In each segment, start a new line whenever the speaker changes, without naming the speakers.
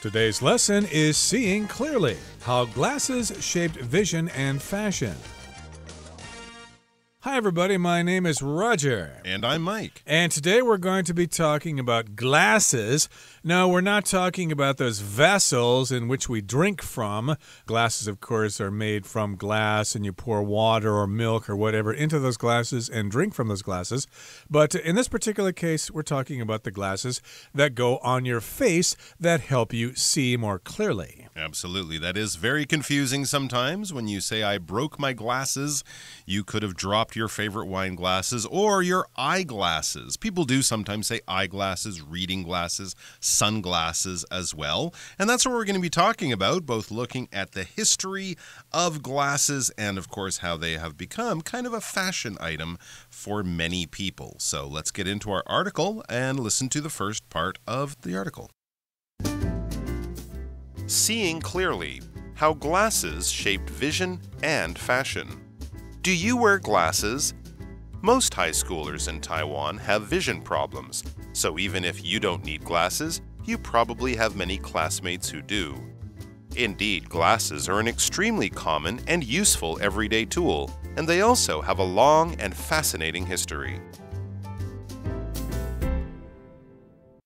Today's lesson is Seeing Clearly, How Glasses Shaped Vision and Fashion. Hi, everybody. My name is Roger.
And I'm Mike.
And today we're going to be talking about glasses. No, we're not talking about those vessels in which we drink from. Glasses, of course, are made from glass, and you pour water or milk or whatever into those glasses and drink from those glasses. But in this particular case, we're talking about the glasses that go on your face that help you see more clearly.
Absolutely. That is very confusing sometimes. When you say, I broke my glasses, you could have dropped your favorite wine glasses or your eyeglasses. People do sometimes say eyeglasses, reading glasses, sunglasses as well. And that's what we're going to be talking about, both looking at the history of glasses and, of course, how they have become kind of a fashion item for many people. So let's get into our article and listen to the first part of the article. Seeing Clearly, How Glasses Shaped Vision and Fashion. Do you wear glasses? Most high schoolers in Taiwan have vision problems, so even if you don't need glasses, you probably have many classmates who do. Indeed, glasses are an extremely common and useful everyday tool, and they also have a long and fascinating history.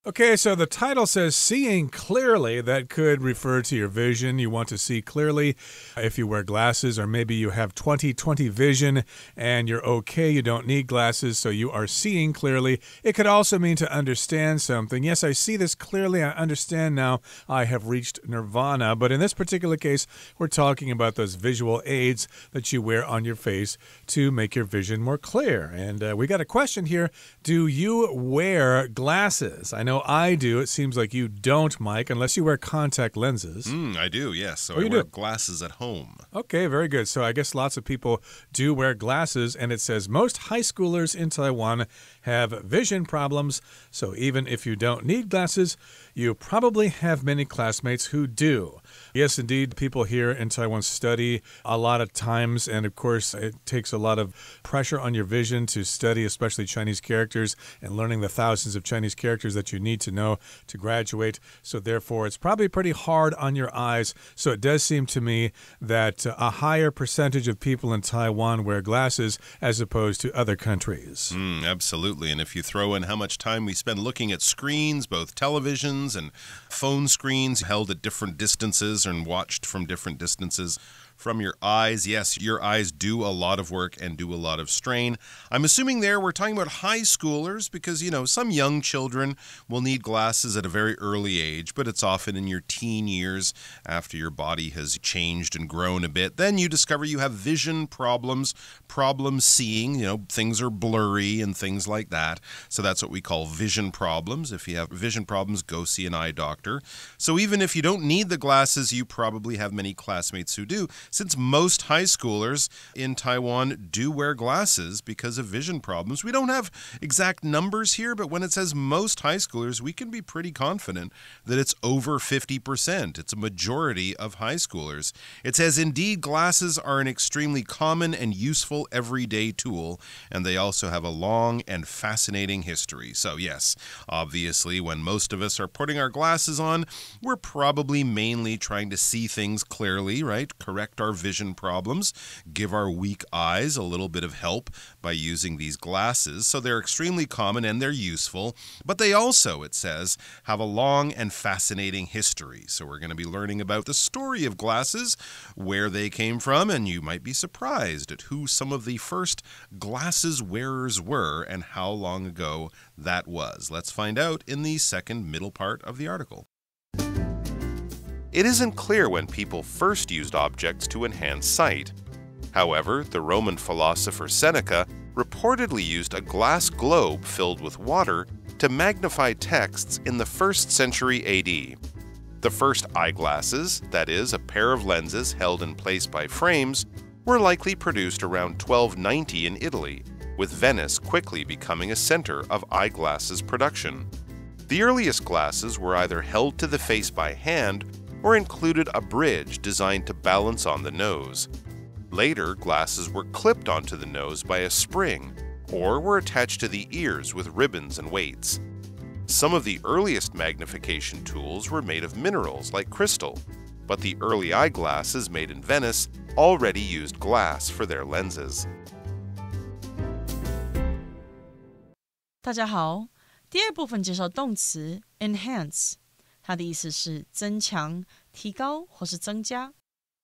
Okay, so the title says Seeing Clearly. That could refer to your vision. You want to see clearly if you wear glasses, or maybe you have 20/20 vision and you're okay. You don't need glasses, so you are seeing clearly. It could also mean to understand something. Yes, I see this clearly. I understand now. I have reached nirvana. But in this particular case, we're talking about those visual aids that you wear on your face to make your vision more clear. And we got a question here. Do you wear glasses? I know I do. It seems like you don't, Mike, unless you wear contact lenses.
I do, yes. So I wear glasses at home.
Okay, very good. So I guess lots of people do wear glasses, and it says most high schoolers in Taiwan have vision problems. So even if you don't need glasses, you probably have many classmates who do. Yes, indeed, people here in Taiwan study a lot of times, and of course, it takes a lot of pressure on your vision to study, especially Chinese characters, and learning the thousands of Chinese characters that you need to know to graduate. So therefore, it's probably pretty hard on your eyes. So it does seem to me that a higher percentage of people in Taiwan wear glasses as opposed to other countries.
Absolutely. And if you throw in how much time we spend looking at screens, both televisions and phone screens held at different distances and watched from different distances from your eyes. Yes, your eyes do a lot of work and do a lot of strain. I'm assuming there we're talking about high schoolers because, you know, some young children will need glasses at a very early age, but it's often in your teen years after your body has changed and grown a bit. Then you discover you have vision problems, problem seeing, you know, things are blurry and things like that. So that's what we call vision problems. If you have vision problems, go see an eye doctor. So even if you don't need the glasses, you probably have many classmates who do. Since most high schoolers in Taiwan do wear glasses because of vision problems, we don't have exact numbers here, but when it says most high schoolers, we can be pretty confident that it's over 50%. It's a majority of high schoolers. It says, indeed, glasses are an extremely common and useful everyday tool, and they also have a long and fascinating history. So yes, obviously, when most of us are putting our glasses on, we're probably mainly trying to see things clearly, right? Correct our vision problems, give our weak eyes a little bit of help by using these glasses. So they're extremely common and they're useful, but they also, it says, have a long and fascinating history. So we're going to be learning about the story of glasses, where they came from, and you might be surprised at who some of the first glasses wearers were and how long ago that was. Let's find out in the second middle part of the article. It isn't clear when people first used objects to enhance sight. However, the Roman philosopher Seneca reportedly used a glass globe filled with water to magnify texts in the 1st century AD. The first eyeglasses, that is, a pair of lenses held in place by frames, were likely produced around 1290 in Italy, with Venice quickly becoming a center of eyeglasses production. The earliest glasses were either held to the face by hand or included a bridge designed to balance on the nose. Later, glasses were clipped onto the nose by a spring, or were attached to the ears with ribbons and weights. Some of the earliest magnification tools were made of minerals like crystal, but the early eyeglasses made in Venice already used glass for their lenses.
大家好，第二部分介绍动词 enhance， 它的意思是增强、提高或是增加。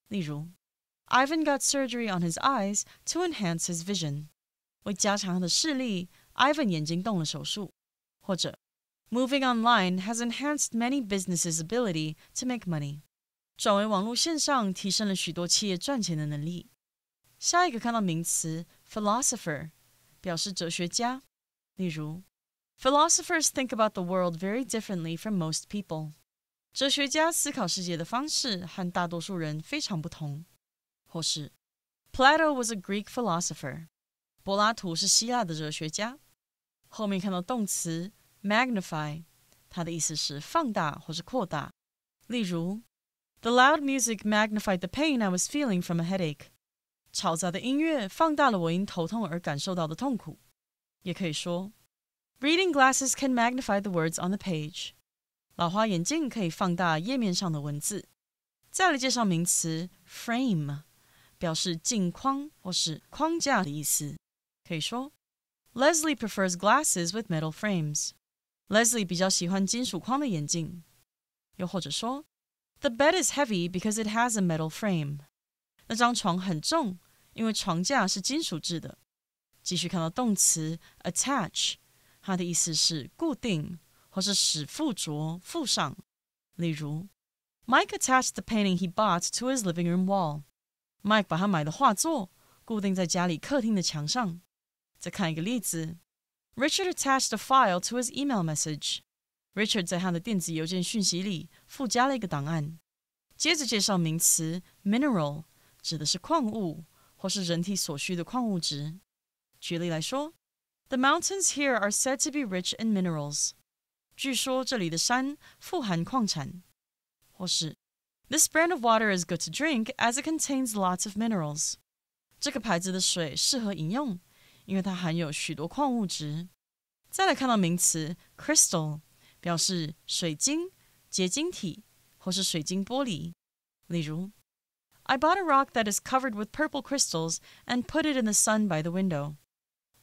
例如 Ivan got surgery on his eyes to enhance his vision. 为加强他的视力 Ivan 眼睛动了手术。或者 Moving online has enhanced many businesses' ability to make money. 转为网络线上提升了许多企业赚钱的能力。下一个看到名词 philosopher， 表示哲学家。例如 Philosophers think about the world very differently from most people. 哲学家思考世界的方式和大多数人非常不同。或是 Plato was a Greek philosopher. 柏拉图是希腊的哲学家。后面看到动词 magnify， 它的意思是放大或是扩大。例如 The loud music magnified the pain I was feeling from a headache. 嘈杂的音乐放大了我因头痛而感受到的痛苦。也可以说 Reading glasses can magnify the words on the page. 老花眼镜可以放大页面上的文字。再来介绍名词 frame， 表示镜框或是框架的意思。可以说 Leslie prefers glasses with metal frames. Leslie 比较喜欢金属框的眼镜。又或者说 The bed is heavy because it has a metal frame. 那张床很重，因为床架是金属制的。继续看到动词 attach， 它的意思是固定或是使附着附上。例如 Mike attached the painting he bought to his living room wall. Mike 把他买的画作固定在家里客厅的墙上。再看一个例子 Richard attached a file to his email message. Richard 在他的电子邮件讯息里附加了一个档案。接着介绍名词 mineral， 指的是矿物或是人体所需的矿物质。举例来说 The mountains here are said to be rich in minerals. 据说这里的山富含矿产。或是 This brand of water is good to drink as it contains lots of minerals. 这个牌子的水适合饮用，因为它含有许多矿物质。再来看到名词 crystal， 表示水晶、结晶体或是水晶玻璃。例如 I bought a rock that is covered with purple crystals and put it in the sun by the window.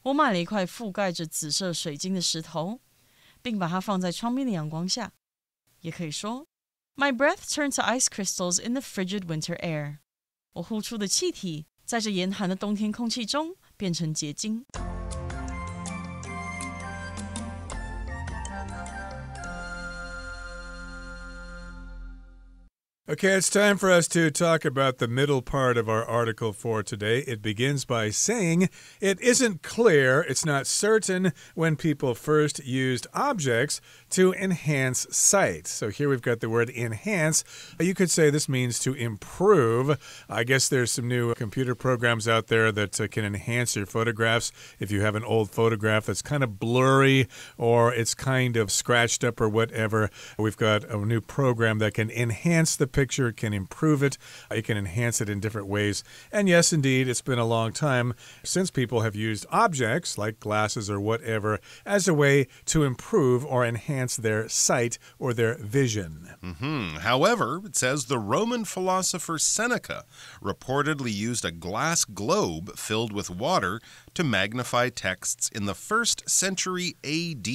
我买了一块覆盖着紫色水晶的石头，并把它放在窗边的阳光下。也可以说 My breath turned to ice crystals in the frigid winter air. 我呼出的气体在这严寒的冬天空气中变成结晶。
Okay, it's time for us to talk about the middle part of our article for today. It begins by saying it isn't clear, it's not certain when people first used objects to enhance sight. So here we've got the word enhance. You could say this means to improve. I guess there's some new computer programs out there that can enhance your photographs. If you have an old photograph that's kind of blurry or it's kind of scratched up or whatever, we've got a new program that can enhance the picture, can improve it, you can enhance it in different ways. And yes, indeed, it's been a long time since people have used objects like glasses or whatever as a way to improve or enhance their sight or their vision.
However, it says the Roman philosopher Seneca reportedly used a glass globe filled with water to magnify texts in the 1st century AD.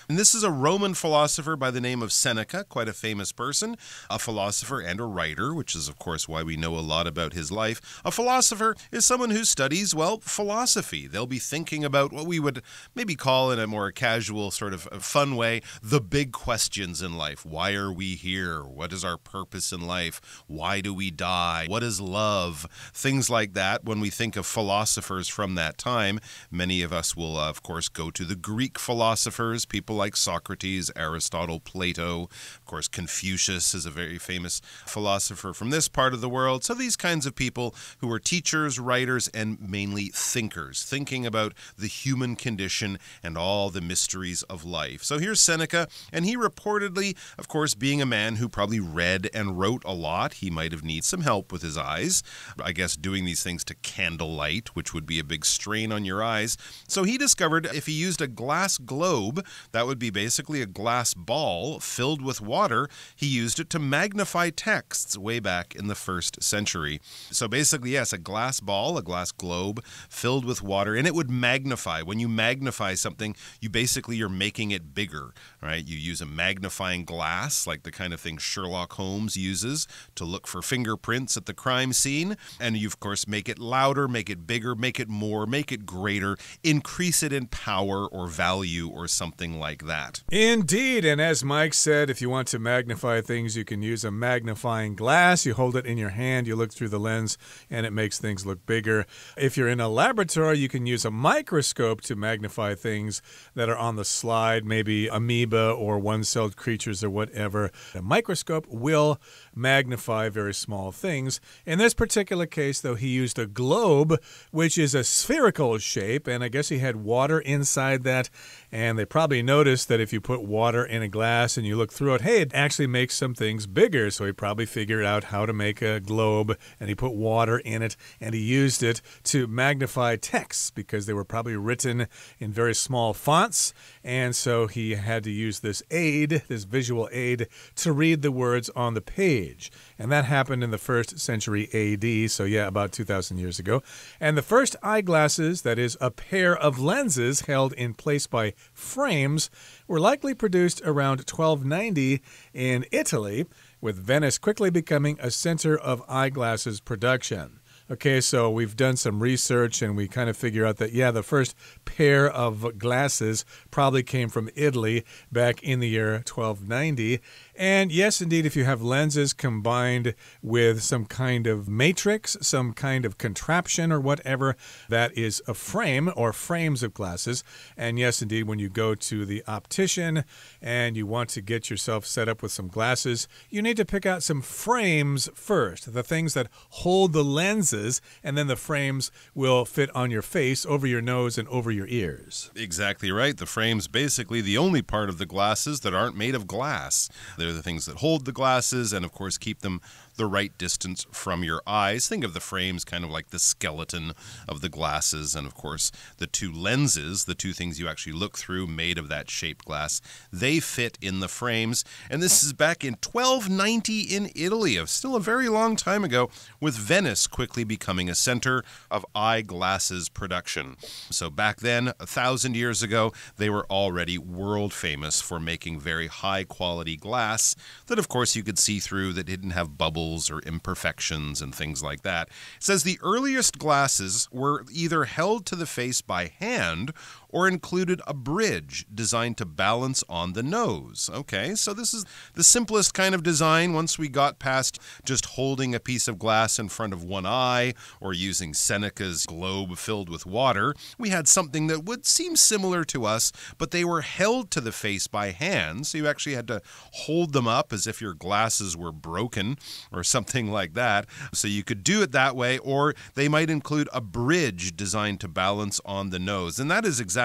And this is a Roman philosopher by the name of Seneca, quite a famous person, a philosopher and a writer, which is, of course, why we know a lot about his life. A philosopher is someone who studies, well, philosophy. They'll be thinking about what we would maybe call in a more casual sort of fun way, the big questions in life. Why are we here? What is our purpose in life? Why do we die? What is love? Things like that. When we think of philosophers from that time, many of us will, of course, go to the Greek philosophers, people like Socrates, Aristotle, Plato. Of course, Confucius is a very famous philosopher from this part of the world. So these kinds of people who are teachers, writers, and mainly thinkers, thinking about the human condition and all the mysteries of life. So here's Seneca, and he reportedly, of course, being a man who probably read and wrote a lot, he might have needed some help with his eyes. I guess doing these things to candlelight, which would be a big strain strain on your eyes. So he discovered if he used a glass globe, that would be basically a glass ball filled with water, he used it to magnify texts way back in the 1st century. So basically, yes, a glass ball, a glass globe filled with water, and it would magnify. When you magnify something, you're making it bigger, right? You use a magnifying glass, like the kind of thing Sherlock Holmes uses to look for fingerprints at the crime scene, and you, of course, make it louder, make it bigger, make it more, make it greater, increase it in power or value or something like that.
Indeed, and as Mike said, if you want to magnify things, you can use a magnifying glass. You hold it in your hand, you look through the lens, and it makes things look bigger. If you're in a laboratory, you can use a microscope to magnify things that are on the slide, maybe amoeba or one-celled creatures or whatever. A microscope will magnify very small things. In this particular case, though, he used a globe, which is a spherical shape, and I guess he had water inside that, and they probably noticed that if you put water in a glass and you look through it, hey, it actually makes some things bigger, so he probably figured out how to make a globe, and he put water in it, and he used it to magnify texts, because they were probably written in very small fonts, and so he had to use this aid, this visual aid, to read the words on the page. And that happened in the 1st century AD, so yeah, about 2,000 years ago. And the first eyeglasses, that is, a pair of lenses held in place by frames, were likely produced around 1290 in Italy, with Venice quickly becoming a center of eyeglasses production. Okay, so we've done some research and we kind of figure out that, yeah, the first pair of glasses probably came from Italy back in the year 1290. And yes, indeed, if you have lenses combined with some kind of matrix, some kind of contraption or whatever, that is a frame or frames of glasses. And yes, indeed, when you go to the optician and you want to get yourself set up with some glasses, you need to pick out some frames first, the things that hold the lenses, and then the frames will fit on your face, over your nose, and over your ears.
Exactly right. The frame's basically the only part of the glasses that aren't made of glass. They're the things that hold the glasses and, of course, keep them the right distance from your eyes. Think of the frames kind of like the skeleton of the glasses, and, of course, the two lenses, the two things you actually look through made of that shaped glass, they fit in the frames. And this is back in 1290 in Italy, still a very long time ago, with Venice quickly becoming a center of eyeglasses production. So back then, 1,000 years ago, they were already world famous for making very high quality glass that, of course, you could see through, that didn't have bubbles or imperfections and things like that. It says the earliest glasses were either held to the face by hand or included a bridge designed to balance on the nose. Okay, so this is the simplest kind of design. Once we got past just holding a piece of glass in front of one eye or using Seneca's globe filled with water, we had something that would seem similar to us, but they were held to the face by hand, so you actually had to hold them up as if your glasses were broken or something like that. So you could do it that way, or they might include a bridge designed to balance on the nose. And that is exactly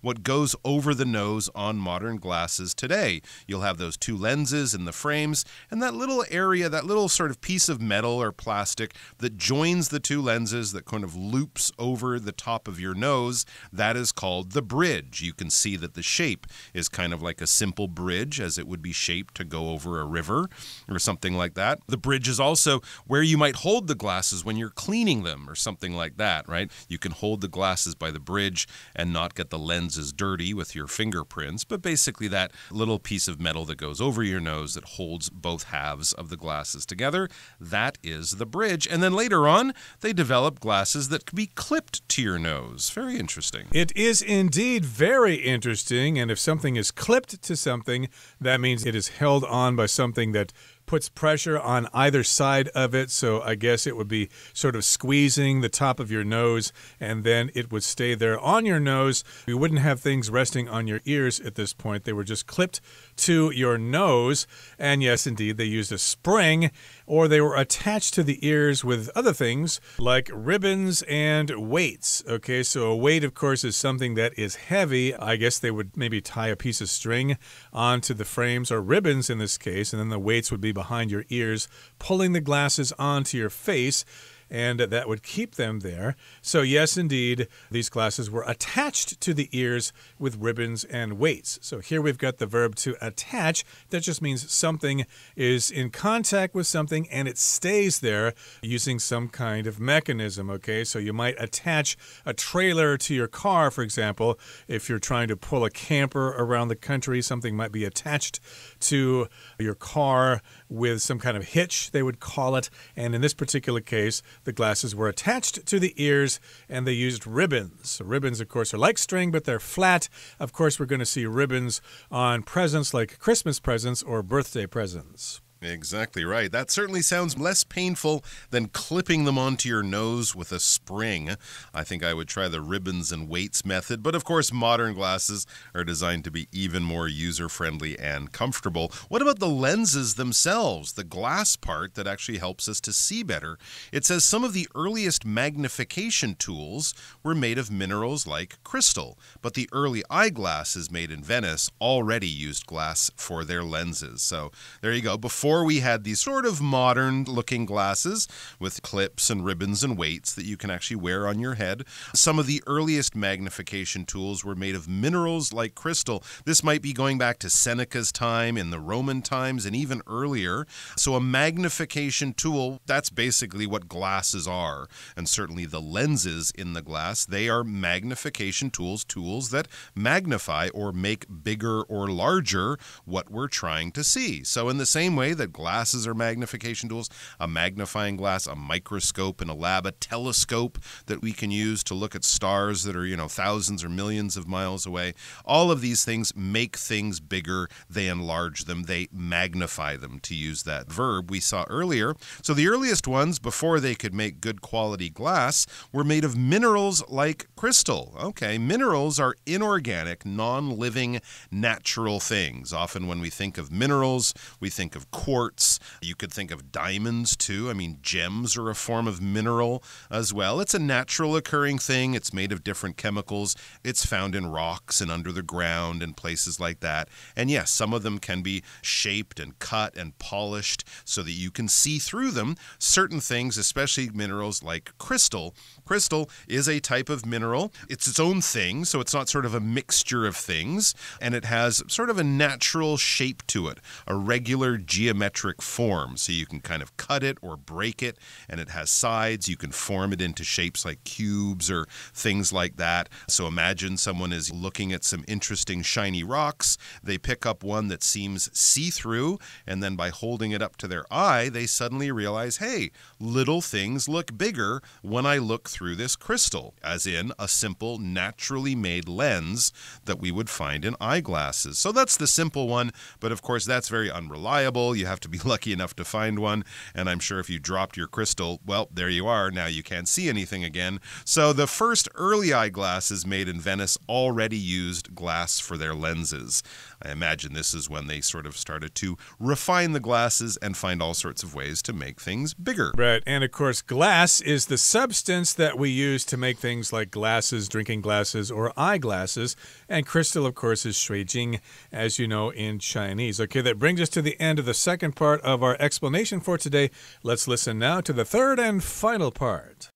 what goes over the nose on modern glasses today. You'll have those two lenses in the frames, and that little area, that little sort of piece of metal or plastic that joins the two lenses, that kind of loops over the top of your nose, that is called the bridge. You can see that the shape is kind of like a simple bridge, as it would be shaped to go over a river or something like that. The bridge is also where you might hold the glasses when you're cleaning them or something like that, right? You can hold the glasses by the bridge and not get the lenses dirty with your fingerprints, but basically that little piece of metal that goes over your nose that holds both halves of the glasses together, that is the bridge. And then later on, they developed glasses that could be clipped to your nose. Very interesting.
It is indeed very interesting, and if something is clipped to something, that means it is held on by something that puts pressure on either side of it, so I guess it would be sort of squeezing the top of your nose, and then it would stay there on your nose. You wouldn't have things resting on your ears at this point. They were just clipped to your nose, and yes, indeed, they used a spring, or they were attached to the ears with other things like ribbons and weights. Okay, so a weight, of course, is something that is heavy. I guess they would maybe tie a piece of string onto the frames, or ribbons in this case, and then the weights would be behind your ears, pulling the glasses onto your face. and that would keep them there. So yes, indeed, these glasses were attached to the ears with ribbons and weights. So here we've got the verb to attach. That just means something is in contact with something and it stays there using some kind of mechanism, okay? So you might attach a trailer to your car, for example. If you're trying to pull a camper around the country, something might be attached to your car with some kind of hitch, they would call it. And in this particular case, the glasses were attached to the ears and they used ribbons. So ribbons, of course, are like string, but they're flat. Of course, we're going to see ribbons on presents like Christmas presents or birthday presents.
Exactly right. That certainly sounds less painful than clipping them onto your nose with a spring. I think I would try the ribbons and weights method, but of course modern glasses are designed to be even more user-friendly and comfortable. What about the lenses themselves, the glass part that actually helps us to see better? It says some of the earliest magnification tools were made of minerals like crystal, but the early eyeglasses made in Venice already used glass for their lenses. So there you go. Before we had these sort of modern-looking glasses with clips and ribbons and weights that you can actually wear on your head. Some of the earliest magnification tools were made of minerals like crystal. This might be going back to Seneca's time, in the Roman times, and even earlier. So a magnification tool, that's basically what glasses are. And certainly the lenses in the glass, they are magnification tools, tools that magnify or make bigger or larger what we're trying to see. So in the same way that glasses are magnification tools, a magnifying glass, a microscope in a lab, a telescope that we can use to look at stars that are, thousands or millions of miles away. All of these things make things bigger. They enlarge them. They magnify them, to use that verb we saw earlier. So the earliest ones, before they could make good quality glass, were made of minerals like crystal. Okay, minerals are inorganic, non-living, natural things. Often when we think of minerals, we think of quartz. You could think of diamonds too. I mean, gems are a form of mineral as well. It's a natural occurring thing. It's made of different chemicals. It's found in rocks and under the ground and places like that. And yes, some of them can be shaped and cut and polished so that you can see through them. Certain things, especially minerals like crystal. Crystal is a type of mineral. It's its own thing, so it's not sort of a mixture of things, and it has sort of a natural shape to it, a regular geometric form. So you can kind of cut it or break it, and it has sides. You can form it into shapes like cubes or things like that. So imagine someone is looking at some interesting shiny rocks. They pick up one that seems see-through, and then by holding it up to their eye, they suddenly realize, hey, little things look bigger when I look through this crystal, as in a simple, naturally made lens that we would find in eyeglasses. So that's the simple one, but of course that's very unreliable. You have to be lucky enough to find one, and I'm sure if you dropped your crystal, well, there you are. Now you can't see anything again. So the first early eyeglasses made in Venice already used glass for their lenses. I imagine this is when they sort of started to refine the glasses and find all sorts of ways to make things bigger.
Right, and of course glass is the substance that we use to make things like glasses, drinking glasses, or eyeglasses. And crystal, of course, is 水晶, as you know, in Chinese. Okay, that brings us to the end of the second part of our explanation for today. Let's listen now to the third and final part.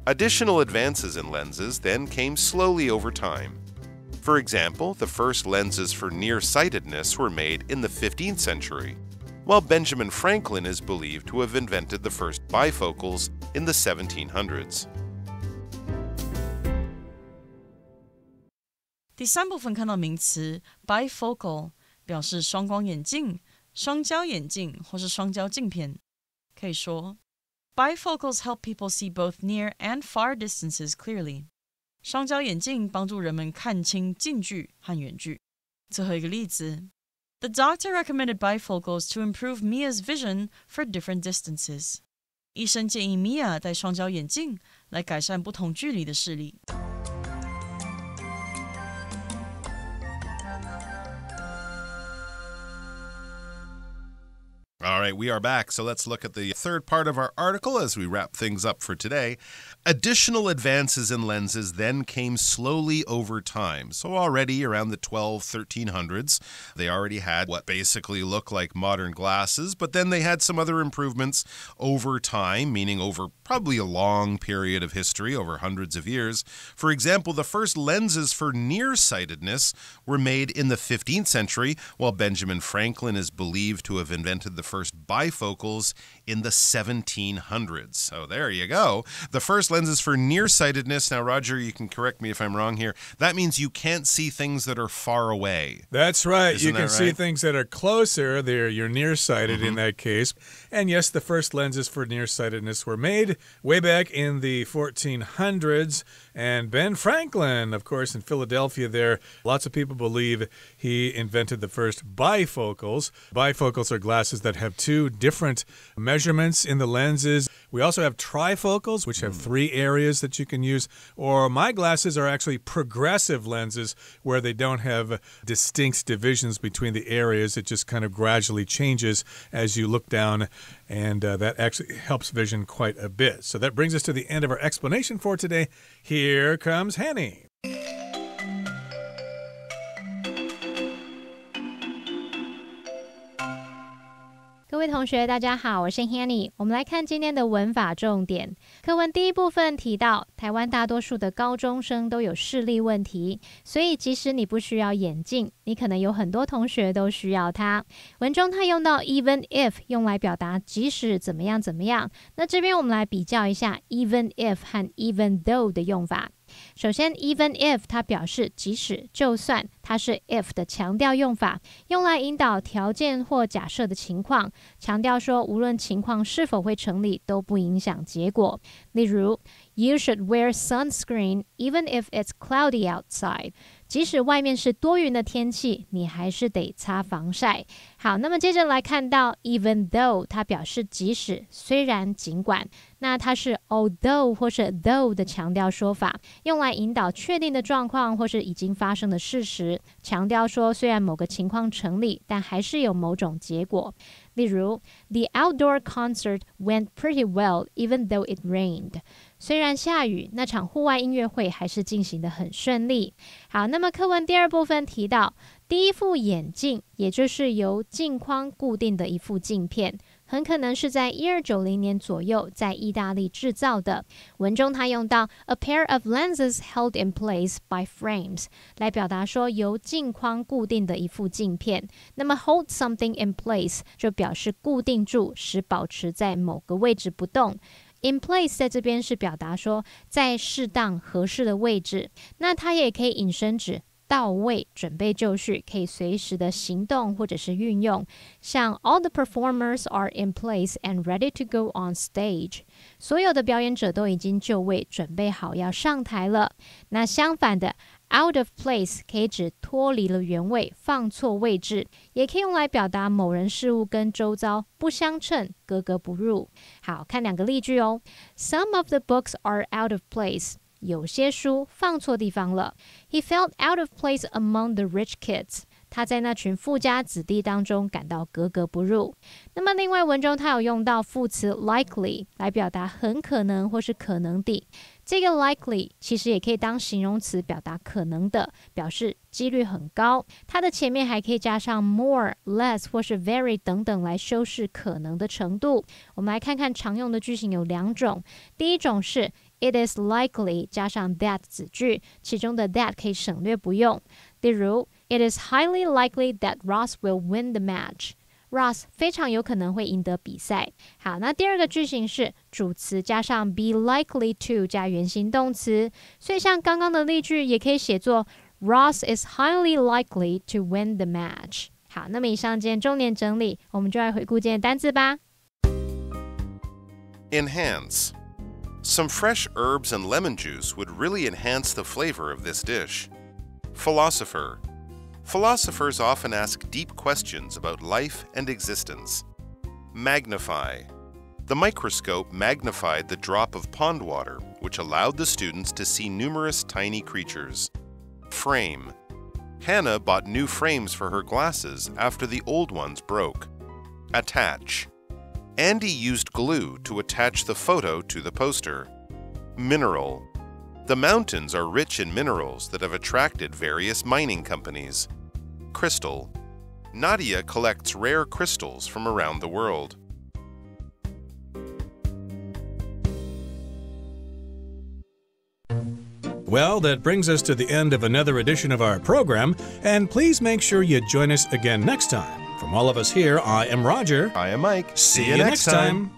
Additional advances in lenses then came slowly over time. For example, the first lenses for nearsightedness were made in the 15th century, while Benjamin Franklin is believed to have invented the first bifocals in the 1700s.
第三部分看到名词 bifocal 表示双光眼镜、双焦眼镜或是双焦镜片。可以说 Bifocals help people see both near and far distances clearly. 双焦眼镜帮助人们看清近距和远距。最后一个例子 The doctor recommended bifocals to improve Mia's vision for different distances. 医生建议 Mia 戴双焦眼镜来改善不同距离的视力。
All right, we are back. So let's look at the third part of our article as we wrap things up for today. Additional advances in lenses then came slowly over time. So already around the 1300s, they already had what basically look like modern glasses, but then they had some other improvements over time, meaning over probably a long period of history, over hundreds of years. For example, the first lenses for nearsightedness were made in the 15th century, while Benjamin Franklin is believed to have invented the first bifocals in the 1700s. So there you go. The first lenses for nearsightedness. Now, Roger, you can correct me if I'm wrong here. That means you can't see things that are far away.
That's right.
Isn't
you can
that
see
right?
things that are closer. You're nearsighted in that case. And yes, the first lenses for nearsightedness were made way back in the 1400s. And Ben Franklin, of course, in Philadelphia there, lots of people believe he invented the first bifocals. Bifocals are glasses that have two different measurements in the lenses. We also have trifocals, which have three areas that you can use. Or my glasses are actually progressive lenses where they don't have distinct divisions between the areas. It just kind of gradually changes as you look down, and that actually helps vision quite a bit. So that brings us to the end of our explanation for today. Here comes Hanny.
各位同学大家好，我是 Hanny。 我们来看今天的文法重点。课文第一部分提到，台湾大多数的高中生都有视力问题，所以即使你不需要眼镜，你可能有很多同学都需要它。文中它用到 even if 用来表达即使怎么样怎么样。那这边我们来比较一下 even if 和 even though 的用法。首先 even if 它表示即使就算，它是 if 的强调用法，用来引导条件或假设的情况，强调说无论情况是否会成立都不影响结果。例如 You should wear sunscreen even if it's cloudy outside。 即使外面是多云的天气，你还是得擦防晒。好，那么接着来看到 even though 它表示即使虽然尽管，那它是 although 或是 though 的强调说法，用来引导确定的状况或是已经发生的事实，强调说虽然某个情况成立，但还是有某种结果。例如 The outdoor concert went pretty well even though it rained。 虽然下雨，那场户外音乐会还是进行得很顺利。好，那么课文第二部分提到，第一副眼镜，也就是由镜框固定的一副镜片，很可能是在1290年左右在意大利制造的。文中它用到 a pair of lenses held in place by frames 来表达说由镜框固定的一副镜片。那么 hold something in place 就表示固定住，使保持在某个位置不动。In place 在这边是表达说在适当合适的位置，那它也可以引申指到位，准备就绪，可以随时的行动或者是运用。像 All the performers are in place and ready to go on stage。 所有的表演者都已经就位，准备好要上台了。那相反的Out of place 可以指脱离了原位，放错位置，也可以用来表达某人事物跟周遭不相称，格格不入。好，看两个例句哦。Some of the books are out of place。 有些书放错地方了。He felt out of place among the rich kids。 他在那群富家子弟当中感到格格不入。那么另外文中他有用到副词 likely 来表达很可能或是可能的。这个 likely 其实也可以当形容词表达可能的，表示几率很高。它的前面还可以加上 more, less 或是 very 等等来修饰可能的程度。我们来看看常用的句型有两种。第一种是It is likely 加上 that 子句，其中的 that 可以省略不用。例如 It is highly likely that Ross will win the match。 Ross 非常有可能会赢得比赛。好，那第二个句型是主词加上 be likely to 加原形动词，所以像刚刚的例句也可以写作 Ross is highly likely to win the match。 好，那么以上今天重点整理，我们就来回顾今天的单字吧。
Enhance. Some fresh herbs and lemon juice would really enhance the flavor of this dish. Philosopher. Philosophers often ask deep questions about life and existence. Magnify. The microscope magnified the drop of pond water, which allowed the students to see numerous tiny creatures. Frame. Hannah bought new frames for her glasses after the old ones broke. Attach. Andy used glue to attach the photo to the poster. Mineral. The mountains are rich in minerals that have attracted various mining companies. Crystal. Nadia collects rare crystals from around the world.
Well, that brings us to the end of another edition of our program, and please make sure you join us again next time. From all of us here, I am Roger.
I am Mike.
See you next time.